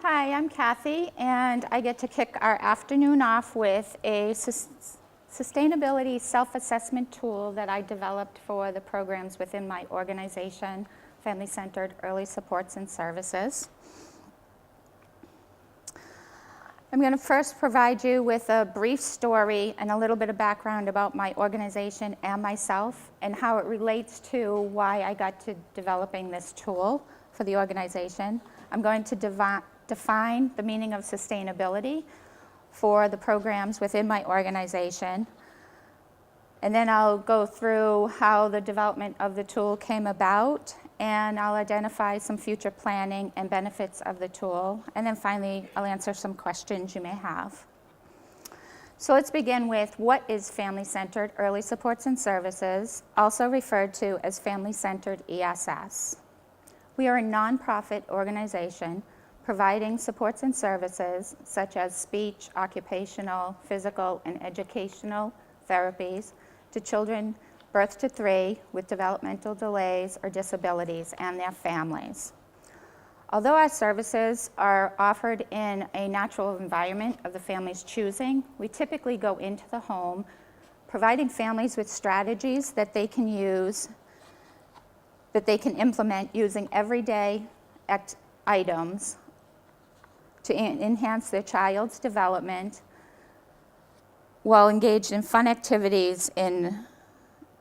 Hi, I'm Kathy, and I get to kick our afternoon off with a sustainability self-assessment tool that I developed for the programs within my organization, Family-Centered Early Supports and Services. I'm going to first provide you with a brief story and a little bit of background about my organization and myself and how it relates to why I got to developing this tool for the organization. I'm going to define the meaning of sustainability for the programs within my organization. And then I'll go through how the development of the tool came about, and I'll identify some future planning and benefits of the tool. And then finally, I'll answer some questions you may have. So let's begin with what is Family-Centered Early Supports and Services, also referred to as Family-Centered ESS. We are a nonprofit organization providing supports and services such as speech, occupational, physical, and educational therapies to children birth to 3 with developmental delays or disabilities and their families. Although our services are offered in a natural environment of the family's choosing, we typically go into the home, providing families with strategies that they can use, that they can implement using everyday items to enhance their child's development while engaged in fun activities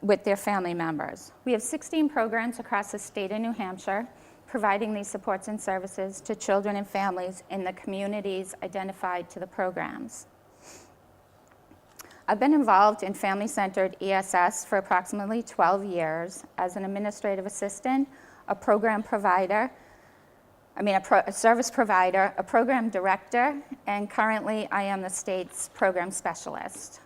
with their family members. We have 16 programs across the state of New Hampshire providing these supports and services to children and families in the communities identified to the programs. I've been involved in family-centered ESS for approximately 12 years as an administrative assistant, a service provider, a program director, and currently I am the state's program specialist.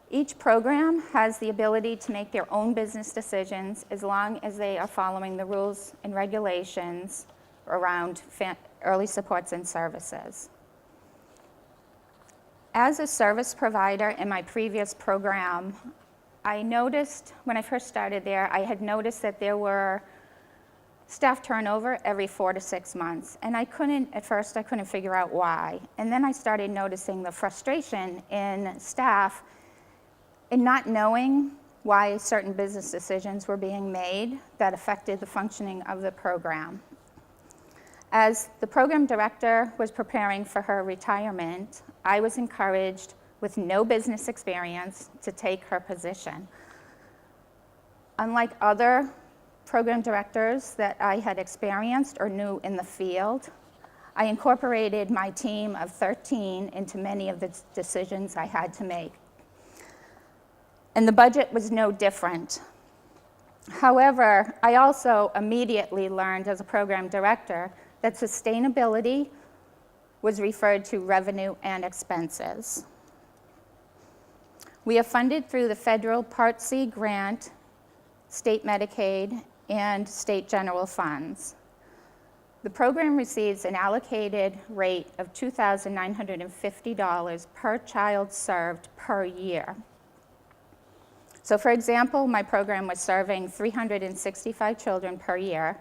Each program has the ability to make their own business decisions as long as they are following the rules and regulations around early supports and services. As a service provider in my previous program, I noticed when I first started there, I had noticed that there were staff turnover every 4 to 6 months. And at first I couldn't figure out why. And then I started noticing the frustration in staff in not knowing why certain business decisions were being made that affected the functioning of the program. As the program director was preparing for her retirement, I was encouraged with no business experience to take her position. Unlike other program directors that I had experienced or knew in the field, I incorporated my team of 13 into many of the decisions I had to make. And the budget was no different. However, I also immediately learned as a program director that sustainability was referred to revenue and expenses. We are funded through the federal Part C grant, state Medicaid, and state general funds. The program receives an allocated rate of $2,950 per child served per year. So for example, my program was serving 365 children per year,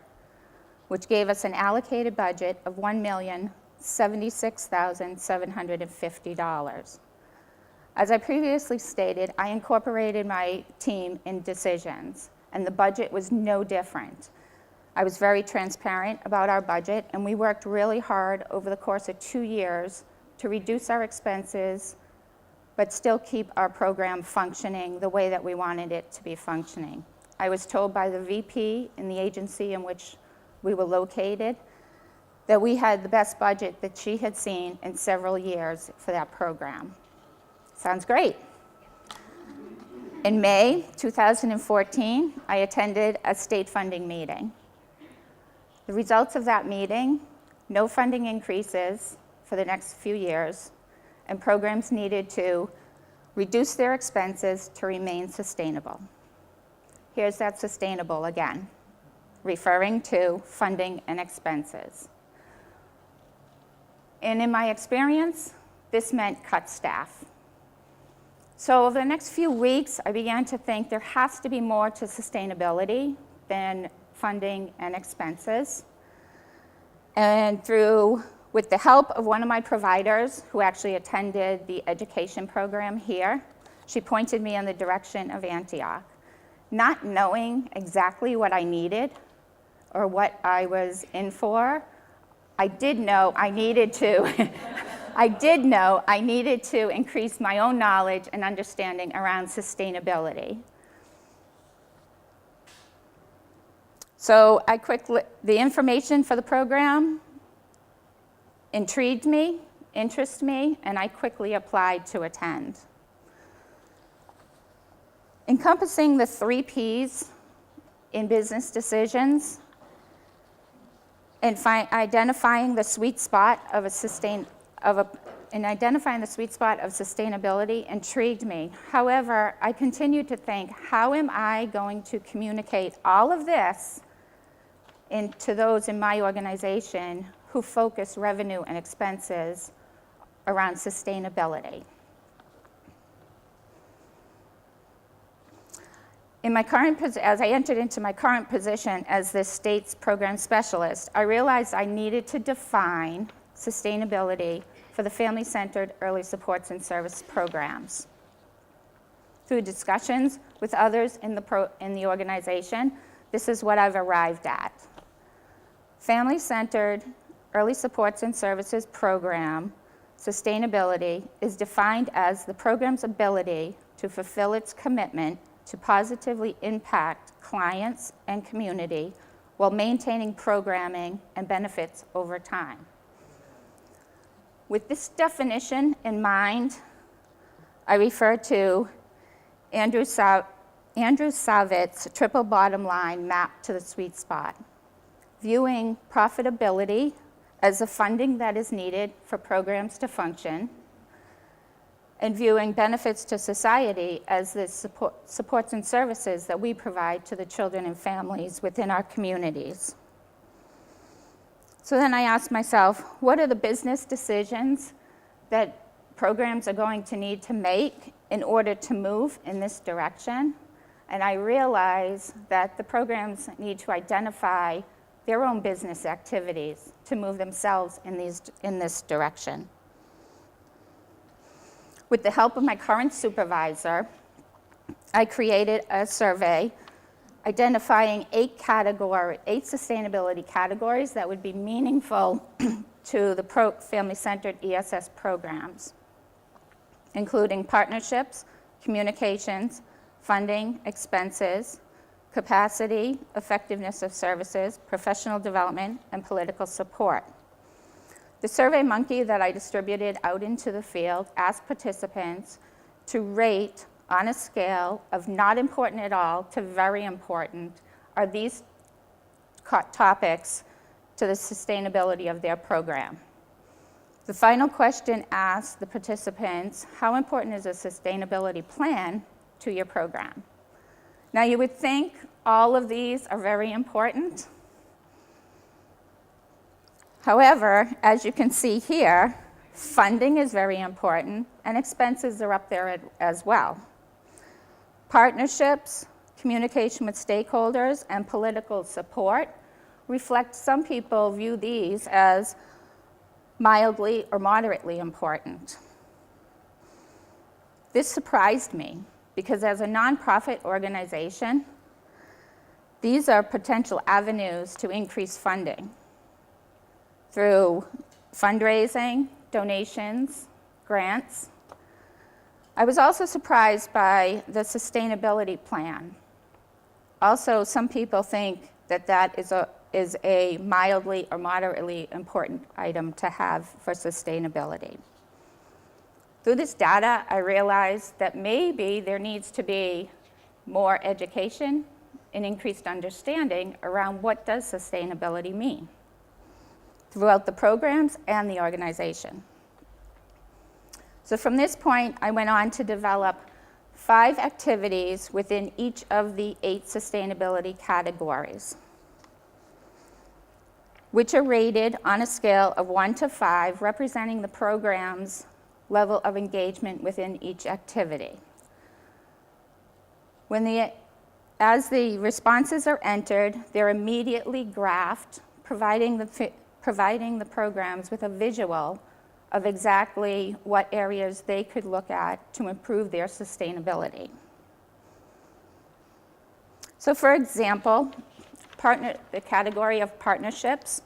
which gave us an allocated budget of $1,076,750. As I previously stated, I incorporated my team in decisions, and the budget was no different. I was very transparent about our budget, and we worked really hard over the course of 2 years to reduce our expenses, but still keep our program functioning the way that we wanted it to be functioning. I was told by the VP in the agency in which we were located that we had the best budget that she had seen in several years for that program. Sounds great. In May 2014, I attended a state funding meeting. The results of that meeting, no funding increases for the next few years, and programs needed to reduce their expenses to remain sustainable. Here's that sustainable again, referring to funding and expenses. And in my experience, this meant cut staff. So over the next few weeks, I began to think there has to be more to sustainability than funding and expenses. And with the help of one of my providers who actually attended the education program here, she pointed me in the direction of Antioch. Not knowing exactly what I needed or what I was in for, I did know I needed to I needed to increase my own knowledge and understanding around sustainability. So the information for the program intrigued me, interested me, and I quickly applied to attend. Encompassing the 3 Ps in business decisions and identifying the sweet spot of sustainability intrigued me. However, I continued to think, how am I going to communicate all of this to those in my organization who focus revenue and expenses around sustainability? As I entered into my current position as the state's program specialist, I realized I needed to define sustainability for the family-centered early supports and service programs. Through discussions with others in the organization, this is what I've arrived at. Family-centered early supports and services program sustainability is defined as the program's ability to fulfill its commitment to positively impact clients and community while maintaining programming and benefits over time. With this definition in mind, I refer to Andrew Savitz's triple bottom line map to the sweet spot, viewing profitability as the funding that is needed for programs to function, and viewing benefits to society as the supports and services that we provide to the children and families within our communities. So then I asked myself, what are the business decisions that programs are going to need to make in order to move in this direction? And I realized that the programs need to identify their own business activities to move themselves in this direction. With the help of my current supervisor, I created a survey identifying 8 sustainability categories that would be meaningful to the family-centered ESS programs, including partnerships, communications, funding, expenses, capacity, effectiveness of services, professional development, and political support. The Survey Monkey that I distributed out into the field asked participants to rate on a scale of not important at all to very important, are these topics to the sustainability of their program. The final question asked the participants, how important is a sustainability plan to your program? Now you would think all of these are very important. However, as you can see here, funding is very important and expenses are up there as well. Partnerships, communication with stakeholders, and political support reflect some people view these as mildly or moderately important. This surprised me because as a nonprofit organization, these are potential avenues to increase funding through fundraising, donations, grants. I was also surprised by the sustainability plan. Also, some people think that that is a mildly or moderately important item to have for sustainability. Through this data, I realized that maybe there needs to be more education and increased understanding around what does sustainability mean throughout the programs and the organization. So from this point, I went on to develop 5 activities within each of the 8 sustainability categories, which are rated on a scale of 1 to 5, representing the program's level of engagement within each activity. As the responses are entered, they're immediately graphed, providing providing the programs with a visual of exactly what areas they could look at to improve their sustainability. So for example, the category of partnerships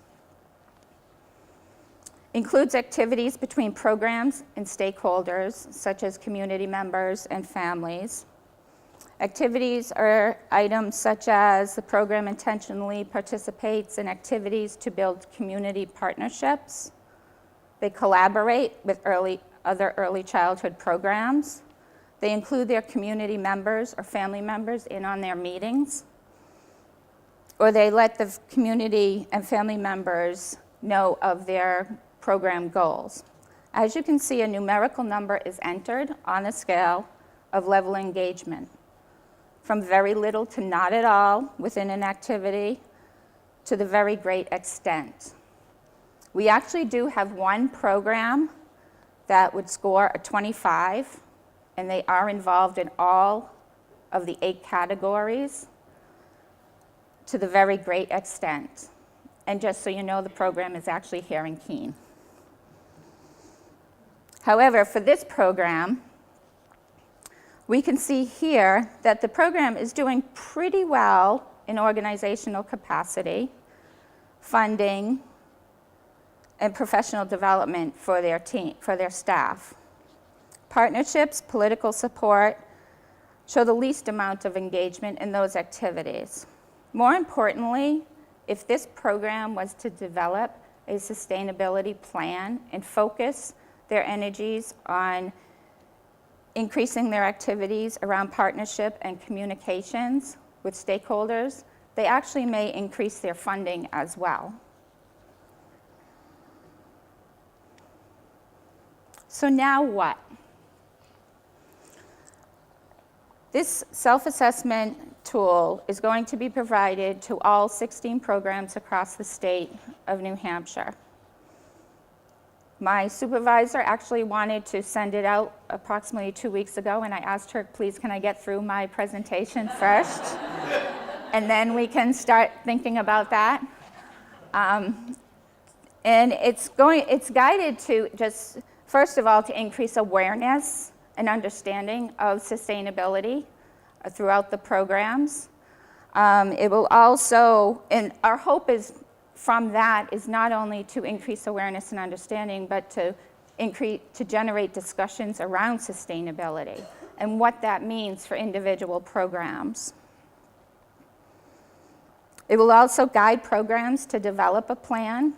includes activities between programs and stakeholders, such as community members and families. Activities are items such as the program intentionally participates in activities to build community partnerships. They collaborate with other early childhood programs. They include their community members or family members in on their meetings. Or they let the community and family members know of their program goals. As you can see, a numerical number is entered on a scale of level engagement, from very little to not at all within an activity to the very great extent. We actually do have one program that would score a 25, and they are involved in all of the 8 categories to the very great extent. And just so you know, the program is actually here in Keene. However, for this program, we can see here that the program is doing pretty well in organizational capacity, funding, and professional development for their team, for their staff. Partnerships, political support show the least amount of engagement in those activities. More importantly, if this program was to develop a sustainability plan and focus their energies on increasing their activities around partnership and communications with stakeholders, they actually may increase their funding as well. So now what? This self-assessment tool is going to be provided to all 16 programs across the state of New Hampshire. My supervisor actually wanted to send it out approximately 2 weeks ago, and I asked her, please, can I get through my presentation first? And then we can start thinking about that. And it's guided to just, first of all, to increase awareness and understanding of sustainability throughout the programs. It will also, and our hope is from that is not only to increase awareness and understanding, but to generate discussions around sustainability and what that means for individual programs. It will also guide programs to develop a plan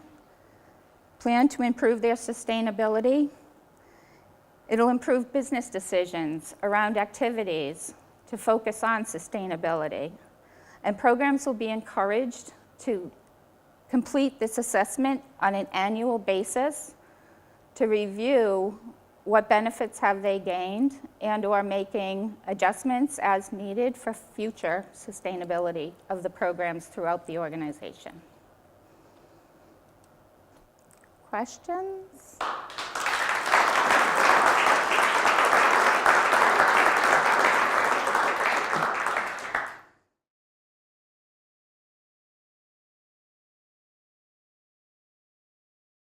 to improve their sustainability. It'll improve business decisions around activities to focus on sustainability. And programs will be encouraged to complete this assessment on an annual basis to review what benefits have they gained and/or making adjustments as needed for future sustainability of the programs throughout the organization. Questions?